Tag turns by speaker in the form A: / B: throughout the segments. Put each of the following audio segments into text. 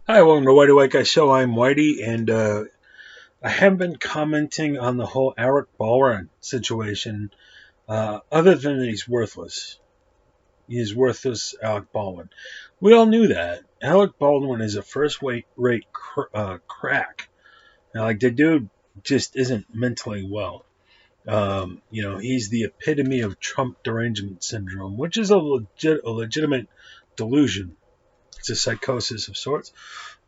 A: Hi, welcome to Whitey White Guy Show. I'm Whitey, and I have been commenting on the whole Alec Baldwin situation, other than that he's worthless. He's worthless, Alec Baldwin. We all knew that. Alec Baldwin is a first-rate crack. Now, like, the dude just isn't mentally well. He's the epitome of Trump derangement syndrome, which is a legitimate delusion. It's a psychosis of sorts.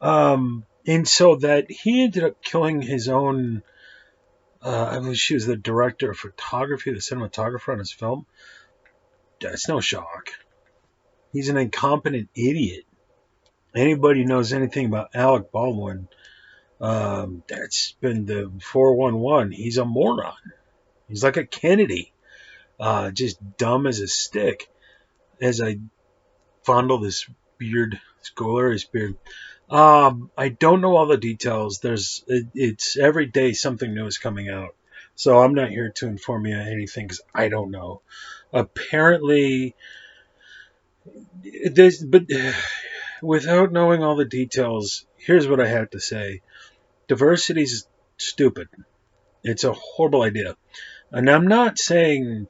A: And so that he ended up killing his own. I believe she was the director of photography, the cinematographer on his film. That's no shock. He's an incompetent idiot. Anybody knows anything about Alec Baldwin? That's been the 411. He's a moron. He's like a Kennedy, just dumb as a stick. As I fondle this beard, this glorious beard. I don't know all the details. It's every day something new is coming out, so I'm not here to inform you of anything because I don't know. Apparently, but without knowing all the details, here's what I have to say: diversity is stupid. It's a horrible idea, and I'm not saying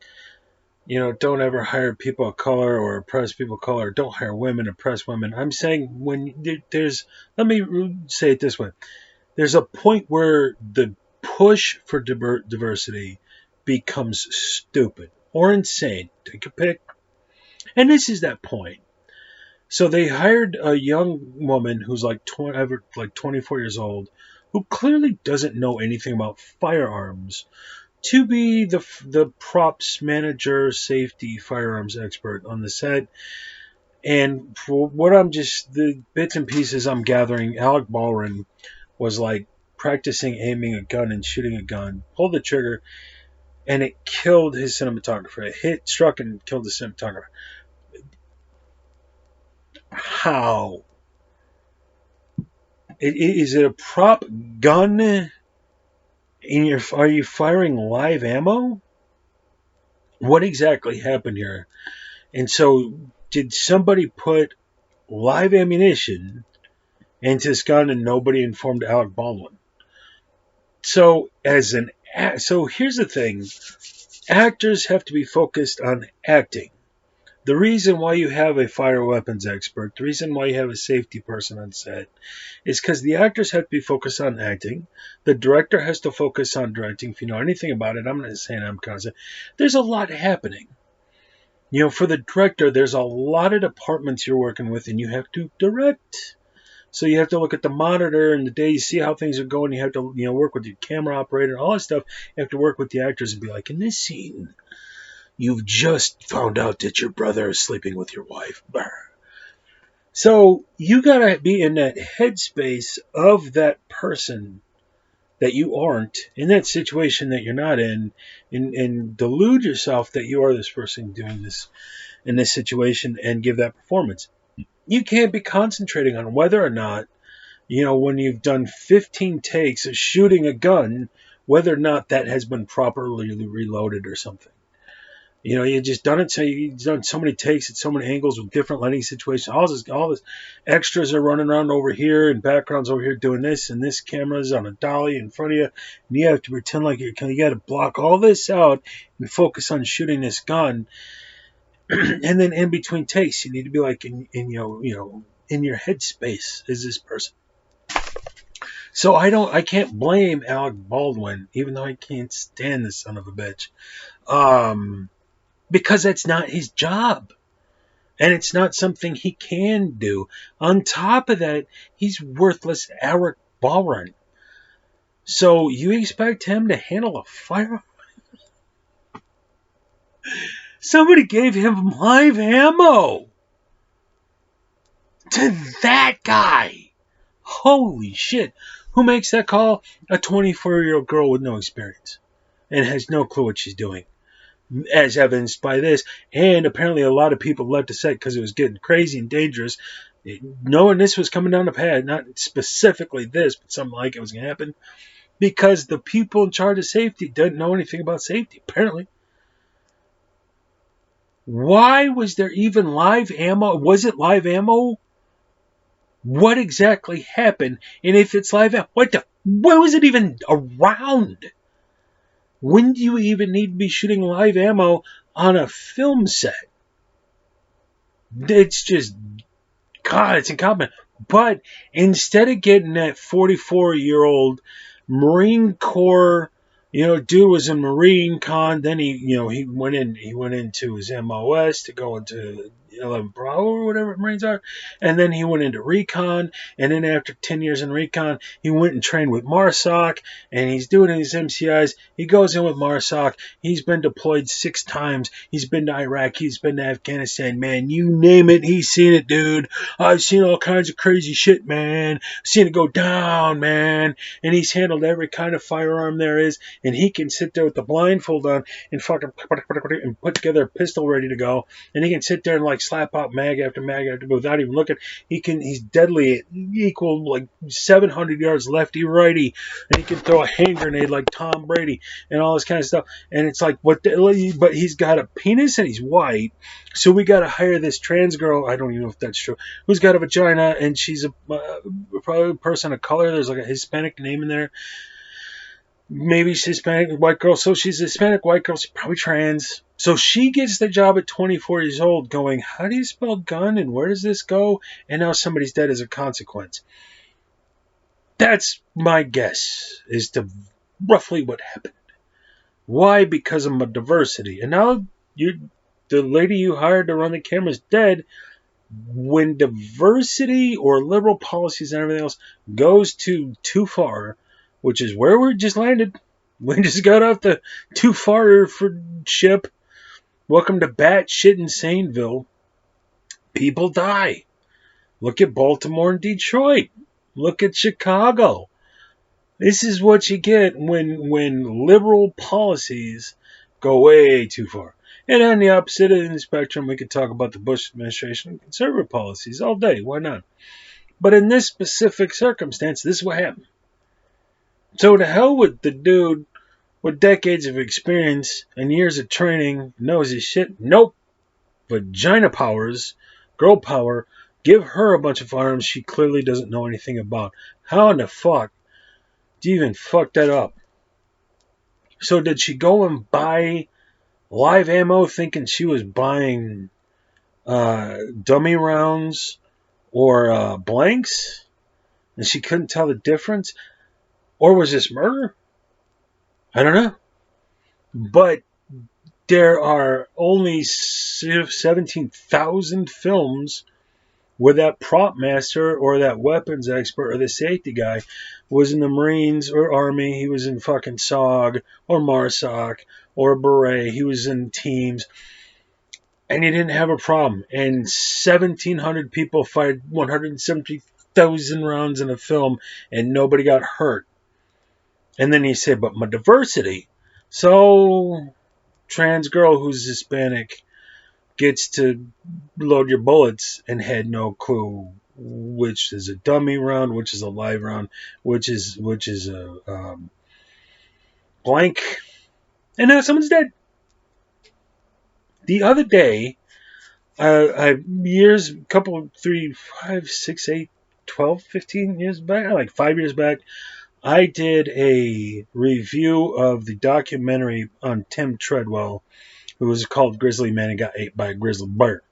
A: don't ever hire people of color or oppress people of color. Don't hire women, oppress women. I'm saying let me say it this way. There's a point where the push for diversity becomes stupid or insane. Take a pick. And this is that point. So they hired a young woman who's like 24 years old, who clearly doesn't know anything about firearms, to be the props manager, safety, firearms expert on the set. And for what the bits and pieces I'm gathering, Alec Baldwin was like practicing aiming a gun and shooting a gun, pulled the trigger, and it killed his cinematographer. It struck and killed the cinematographer. How? Is it a prop gun? Are you firing live ammo? What exactly happened here? And so, did somebody put live ammunition into this gun and nobody informed Alec Baldwin? So, here's the thing: actors have to be focused on acting. The reason why you have a fire weapons expert, the reason why you have a safety person on set, is because the actors have to be focused on acting. The director has to focus on directing. If you know anything about it, I'm not saying I'm constant. There's a lot happening. For the director, there's a lot of departments you're working with, and you have to direct. So you have to look at the monitor and the day you see how things are going. You have to, work with your camera operator, all that stuff. You have to work with the actors and be like, in this scene, you've just found out that your brother is sleeping with your wife. So you gotta be in that headspace of that person that you aren't, in that situation that you're not in, and delude yourself that you are this person doing this in this situation and give that performance. You can't be concentrating on whether or not, when you've done 15 takes of shooting a gun, whether or not that has been properly reloaded or something. You just done it. So you've done so many takes at so many angles with different lighting situations. All this extras are running around over here and backgrounds over here doing this, and this camera's on a dolly in front of you, and you have to pretend like you got to block all this out and focus on shooting this gun. And then in between takes, you need to be like in your headspace as this person. So I can't blame Alec Baldwin, even though I can't stand this son of a bitch. Because that's not his job. And it's not something he can do. On top of that, he's worthless Alec Baldwin. So you expect him to handle a fire? Somebody gave him live ammo to that guy. Holy shit. Who makes that call? A 24-year-old girl with no experience and has no clue what she's doing, as evidenced by this. And apparently a lot of people left the set because it was getting crazy and dangerous, knowing this was coming down the path, not specifically this, but something like it was going to happen, because the people in charge of safety didn't know anything about safety, apparently. Why was there even live ammo? Was it live ammo? What exactly happened? And if it's live, why was it even around? When do you even need to be shooting live ammo on a film set? It's just, God, it's incompetent. But instead of getting that 44-year-old Marine Corps, dude was in Marine Con. Then he went into his MOS to go into 11 Bravo or whatever Marines are, and then he went into Recon. And then after 10 years in Recon, he went and trained with MARSOC, and he's doing his MCIs. He goes in with MARSOC. He's been deployed 6 times. He's been to Iraq. He's been to Afghanistan. Man, you name it, he's seen it, dude. I've seen all kinds of crazy shit, man. I've seen it go down, man. And he's handled every kind of firearm there is, and he can sit there with the blindfold on and fucking and put together a pistol ready to go. And he can sit there and like slap out mag after mag after without even looking. He's deadly, equal like 700 yards lefty righty, and he can throw a hand grenade like Tom Brady and all this kind of stuff. And it's like, but he's got a penis and he's white, so we got to hire this trans girl. I don't even know if that's true. Who's got a vagina and she's probably a person of color. There's like a Hispanic name in there. Maybe she's Hispanic white girl. So she's a Hispanic white girl. She's probably trans. So she gets the job at 24 years old going, how do you spell gun and where does this go? And now somebody's dead as a consequence. That's my guess as to roughly what happened. Why? Because of diversity. And now the lady you hired to run the camera's dead. When diversity or liberal policies and everything else goes too far, which is where we just landed. We just got off the too far for ship. Welcome to batshit insaneville. People die. Look at Baltimore and Detroit. Look at Chicago. This is what you get when liberal policies go way too far. And on the opposite end of the spectrum, we could talk about the Bush administration and conservative policies all day. Why not? But in this specific circumstance, this is what happened. So to hell with the dude with decades of experience and years of training, knows his shit. Nope. Vagina powers, girl power, give her a bunch of firearms she clearly doesn't know anything about. How in the fuck do you even fuck that up? So did she go and buy live ammo thinking she was buying dummy rounds or blanks, and she couldn't tell the difference? Or was this murder? I don't know. But there are only 17,000 films where that prop master or that weapons expert or the safety guy was in the Marines or Army. He was in fucking SOG or MARSOC or Beret. He was in teams. And he didn't have a problem. And 1,700 people fired 170,000 rounds in a film and nobody got hurt. And then he said, but my diversity. So, trans girl who's Hispanic gets to load your bullets and had no clue which is a dummy round, which is a live round, which is a blank. And now someone's dead. The other day, years, couple, 3, 5, 6, 8, 12, 15 years back, like 5 years back, I did a review of the documentary on Tim Treadwell, who was called Grizzly Man and got ate by a grizzly bear.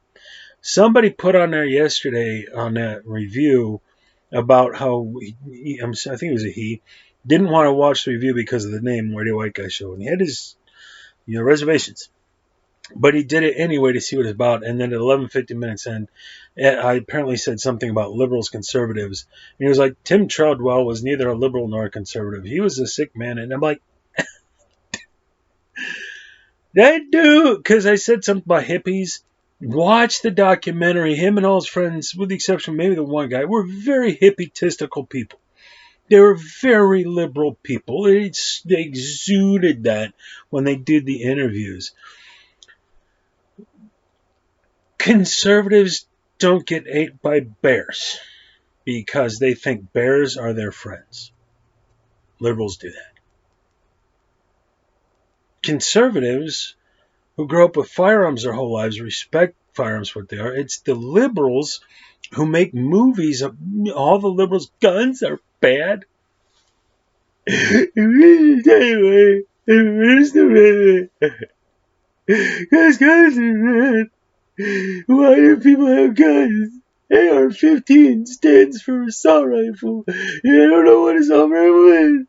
A: Somebody put on there yesterday on that review about how I think it was a he, didn't want to watch the review because of the name Radio White Guy Show, and he had his reservations. But he did it anyway to see what it's about. And then at 11:50 minutes in, I apparently said something about liberals, conservatives. And he was like, Tim Treadwell was neither a liberal nor a conservative. He was a sick man. And I'm like, that dude, because I said something about hippies. Watch the documentary. Him and all his friends, with the exception of maybe the one guy, were very hippie-tistical people. They were very liberal people. They exuded that when they did the interviews. Conservatives don't get ate by bears because they think bears are their friends. Liberals do that. Conservatives who grow up with firearms their whole lives respect firearms for what they are. It's the liberals who make movies of all the liberals' guns are bad. Because guns are bad. Why do people have guns? AR-15 stands for assault rifle. And I don't know what assault rifle is.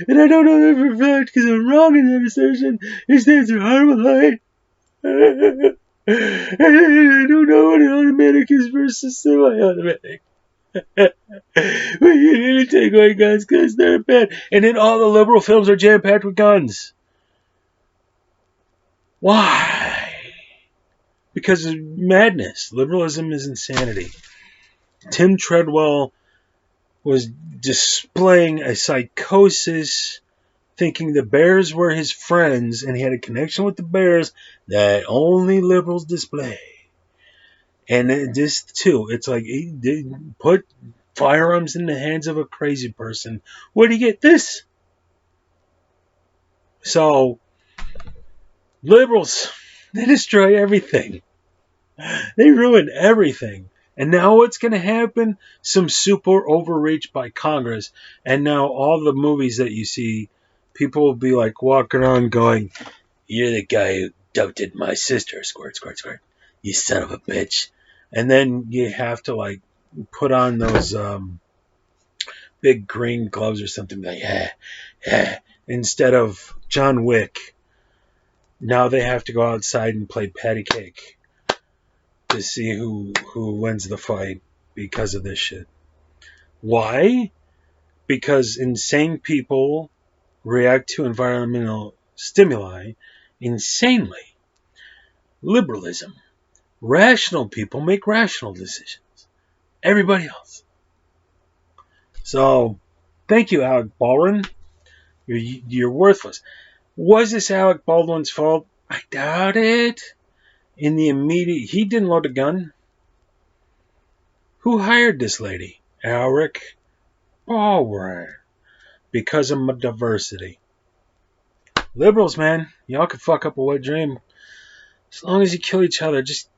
A: And I don't know that for a fact because I'm wrong in that assertion. It stands for Armalite. And I don't know what an automatic is versus semi-automatic. But you need to take away guns because they're bad. And then all the liberal films are jam-packed with guns. Why? Because of madness. Liberalism is insanity. Tim Treadwell was displaying a psychosis, thinking the bears were his friends, and he had a connection with the bears that only liberals display. And this too, it's like he put firearms in the hands of a crazy person. Where do you get this? So, liberals, they destroy everything. They ruin everything. And now what's going to happen? Some super overreach by Congress. And now all the movies that you see, people will be like walking around going, "You're the guy who doubted my sister, squirt, squirt, squirt. You son of a bitch." And then you have to like put on those big green gloves or something like, instead of John Wick. Now they have to go outside and play patty cake to see who wins the fight because of this shit. Why? Because insane people react to environmental stimuli insanely. Liberalism. Rational people make rational decisions. Everybody else. So, thank you, Alec Baldwin. You're worthless. Was this Alec Baldwin's fault? I doubt it. In the immediate, he didn't load a gun. Who hired this lady? Alec Baldwin. Because of diversity. Liberals, man, y'all can fuck up a wet dream. As long as you kill each other, just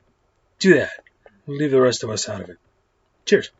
A: do that. We'll leave the rest of us out of it. Cheers.